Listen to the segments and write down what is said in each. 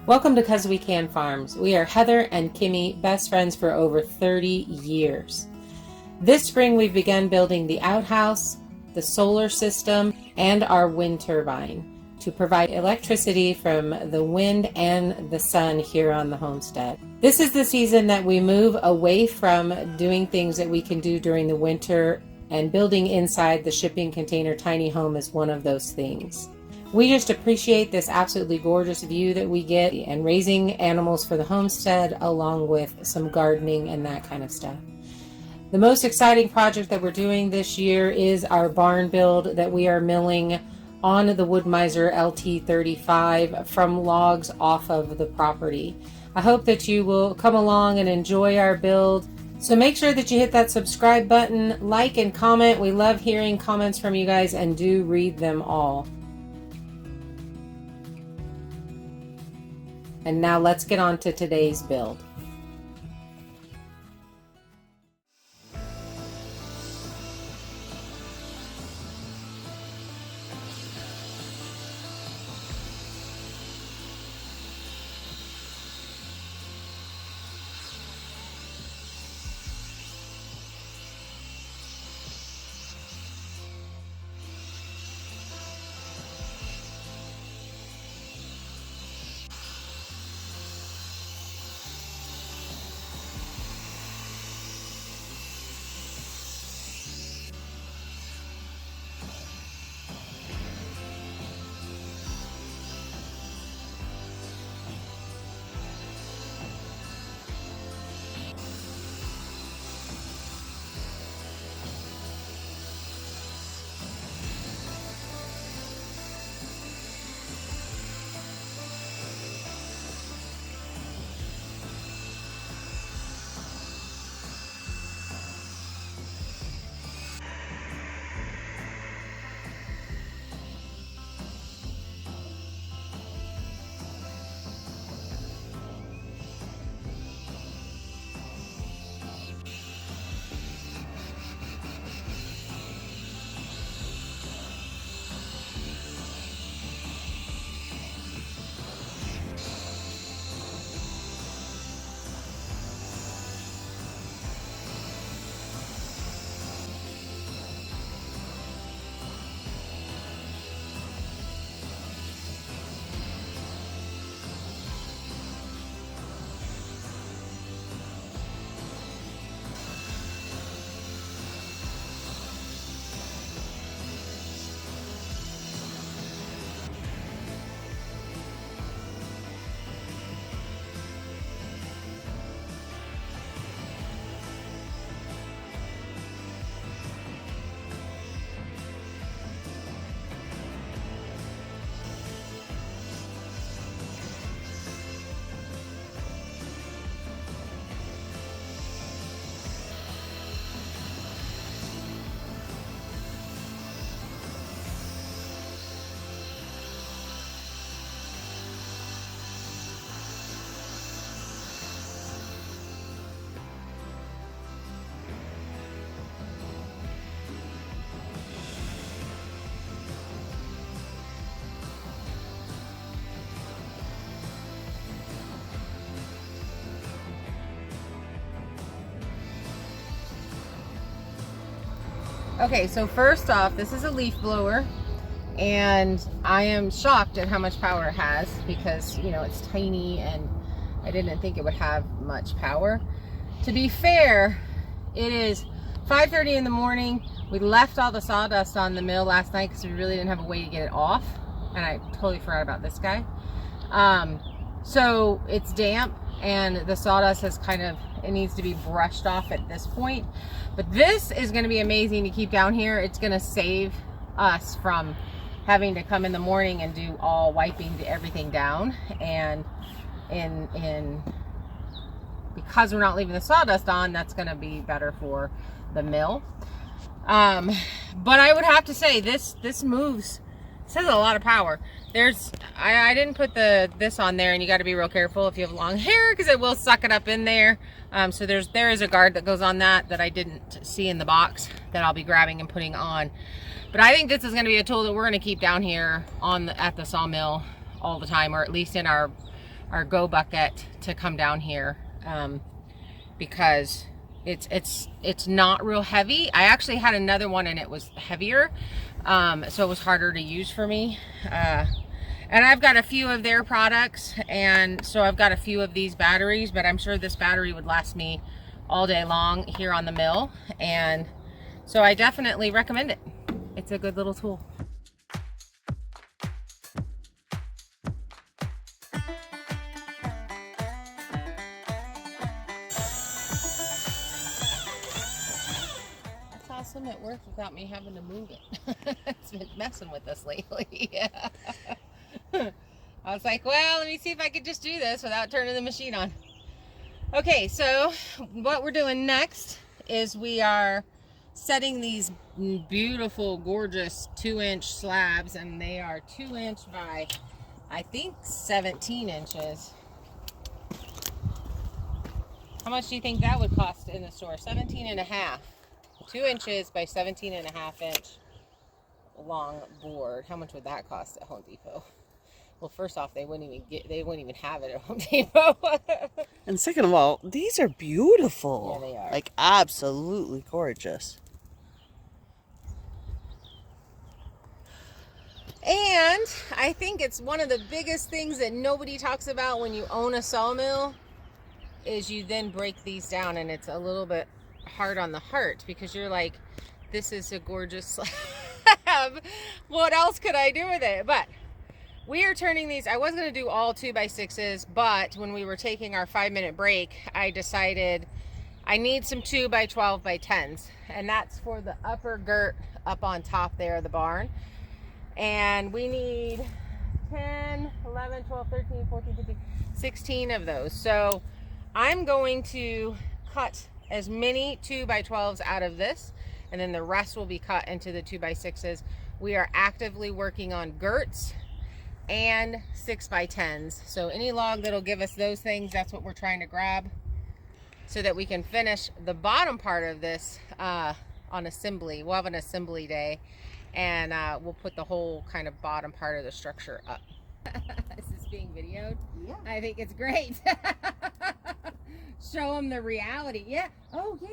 Welcome to 'Cause We Can Farms. We are Heather and Kimmy, best friends for over 30 years. This spring we've begun building the outhouse, the solar system, and our wind turbine to provide electricity from the wind and the sun here on the homestead. This is the season that we move away from doing things that we can do during the winter, and building inside the shipping container tiny home is one of those things. We just appreciate this absolutely gorgeous view that we get and raising animals for the homestead, along with some gardening and that kind of stuff. The most exciting project that we're doing this year is our barn build that we are milling on the Woodmizer LT35 from logs off of the property. I hope that you will come along and enjoy our build. So make sure that you hit that subscribe button, like and comment. We love hearing comments from you guys and do read them all. And now let's get on to today's build. Okay, so first off, this is a leaf blower, and I am shocked at how much power it has because, you know, it's tiny and I didn't think it would have much power. To be fair, it is 5:30 in the morning. We left all the sawdust on the mill last night because we really didn't have a way to get it off, and I totally forgot about this guy. So it's damp and the sawdust has it needs to be brushed off at this point. But this is going to be amazing to keep down here. It's going to save us from having to come in the morning and do all wiping everything down. And because we're not leaving the sawdust on, that's going to be better for the mill. But I would have to say this moves. This has a lot of power. I didn't put this on there, and you got to be real careful if you have long hair because it will suck it up in there. So there is a guard that goes on that I didn't see in the box that I'll be grabbing and putting on. But I think this is going to be a tool that we're going to keep down here at the sawmill all the time, or at least in our our go bucket to come down here because it's not real heavy. I actually had another one and it was heavier, so it was harder to use for me. And I've got a few of their products, and so I've got a few of these batteries, but I'm sure this battery would last me all day long here on the mill, and so I definitely recommend it. It's a good little tool. That's awesome. It works without me having to move it. It's been messing with us lately. Yeah. I was like, well, let me see if I could just do this without turning the machine on. Okay, so what we're doing next is we are setting these beautiful, gorgeous 2-inch slabs, and they are 2-inch by, I think, 17 inches. How much do you think that would cost in the store? 17 and a half. 2 inches by 17 and a half inch long board. How much would that cost at Home Depot? Well, first off, they wouldn't even have it at Home Depot. And second of all, these are beautiful. Yeah, they are. Like, absolutely gorgeous. And I think it's one of the biggest things that nobody talks about when you own a sawmill is you then break these down, and it's a little bit hard on the heart because you're like, this is a gorgeous slab. What else could I do with it? But we are turning these. I was going to do all 2x6s, but when we were taking our 5-minute break, I decided I need some 2x12x10s, and that's for the upper girt up on top there of the barn. And we need 10, 11, 12, 13, 14, 15, 16 of those. So I'm going to cut as many 2x12s out of this, and then the rest will be cut into the 2x6s. We are actively working on girts and 6x10s. So any log that'll give us those things, that's what we're trying to grab so that we can finish the bottom part of this on assembly. We'll have an assembly day, and we'll put the whole kind of bottom part of the structure up. Is this being videoed? Yeah. I think it's great. Show them the reality. Yeah. Oh yeah,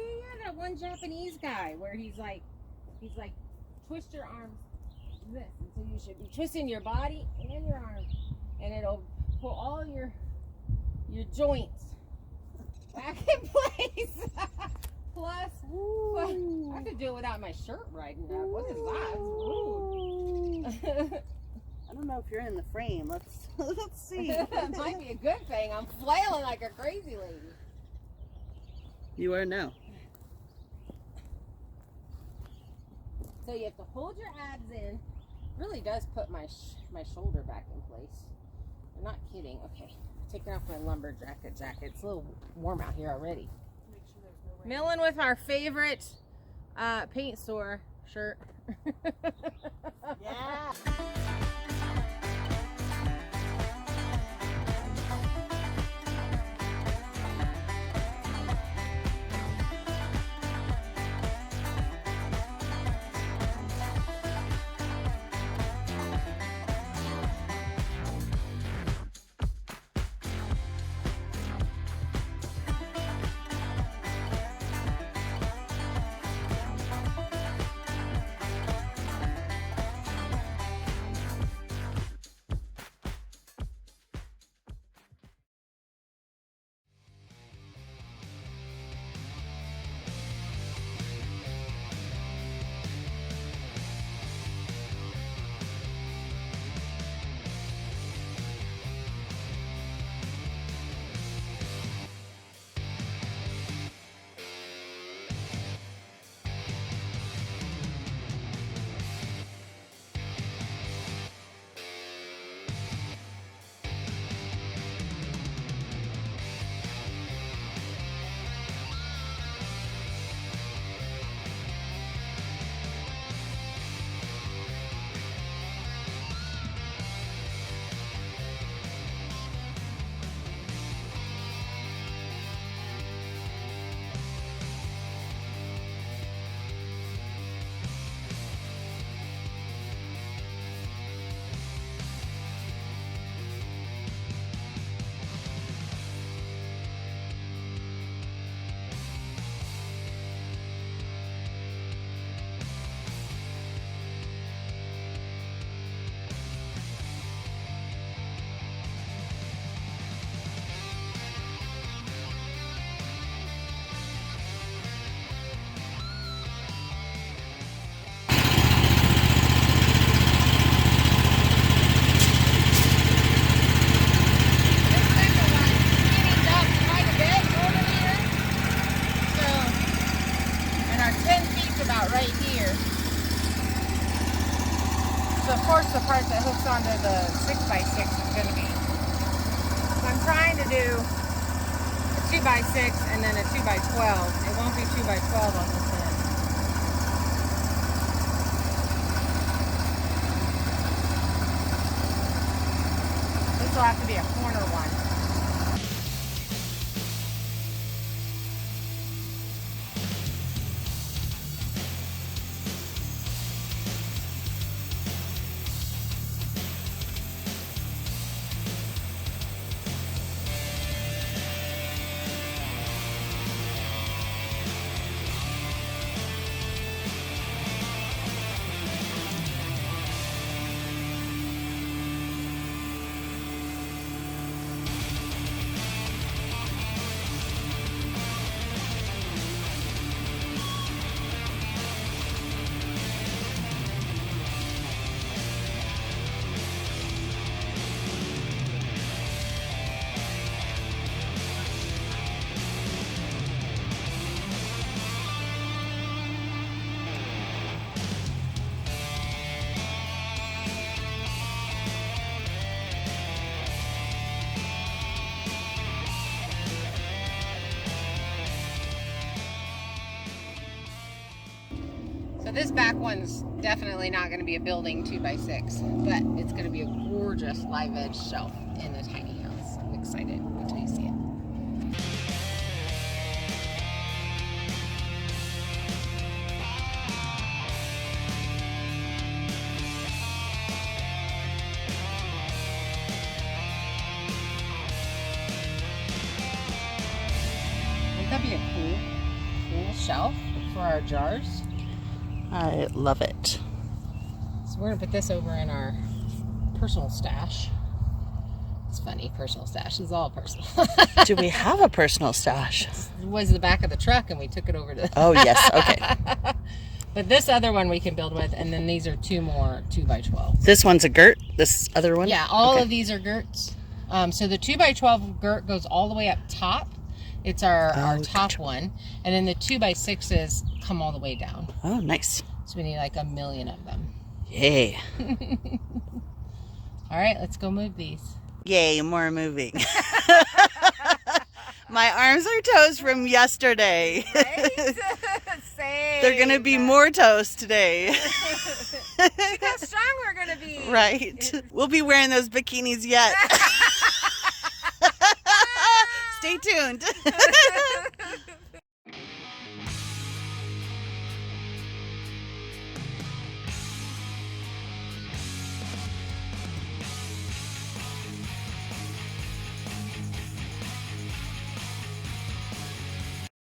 that one Japanese guy where he's like, twist your arms this, and so you should be twisting your body and your arms, and it'll pull all your joints back in place. Plus, I could do it without my shirt right now. What is that? I don't know if you're in the frame. Let's see. That might be a good thing. I'm flailing like a crazy lady. You are now. So you have to hold your abs in. Really does put my shoulder back in place. I'm not kidding. Okay, taking off my lumberjack jacket. It's a little warm out here already. Make sure there's no rain. Milling with our favorite paint store shirt. Yeah. do a 2x6 and then a 2x12. It won't be 2x12 on this end. This will have to be a corner one. So this back one's definitely not going to be a building 2x6, but it's going to be a gorgeous live edge shelf in a tiny house. I'm excited. Wait till you see it. Wouldn't that be a cool shelf for our jars? I love it. So we're gonna put this over in our personal stash. It's funny, personal stash is all personal. Do we have a personal stash? It was the back of the truck and we took it over to... Oh, yes, okay. But this other one we can build with, and then these are two more 2x12. This one's a girt, this other one? Yeah, all of these are girts. So the 2x12 girt goes all the way up top. It's our top one. And then the 2x6s come all the way down. Oh, nice. So we need like 1 million of them. Yay. All right, let's go move these. Yay, more moving. My arms are toast from yesterday. Right? Same. They're going to be more toast today. Look how strong we're going to be. Right. We'll be wearing those bikinis yet. Stay tuned.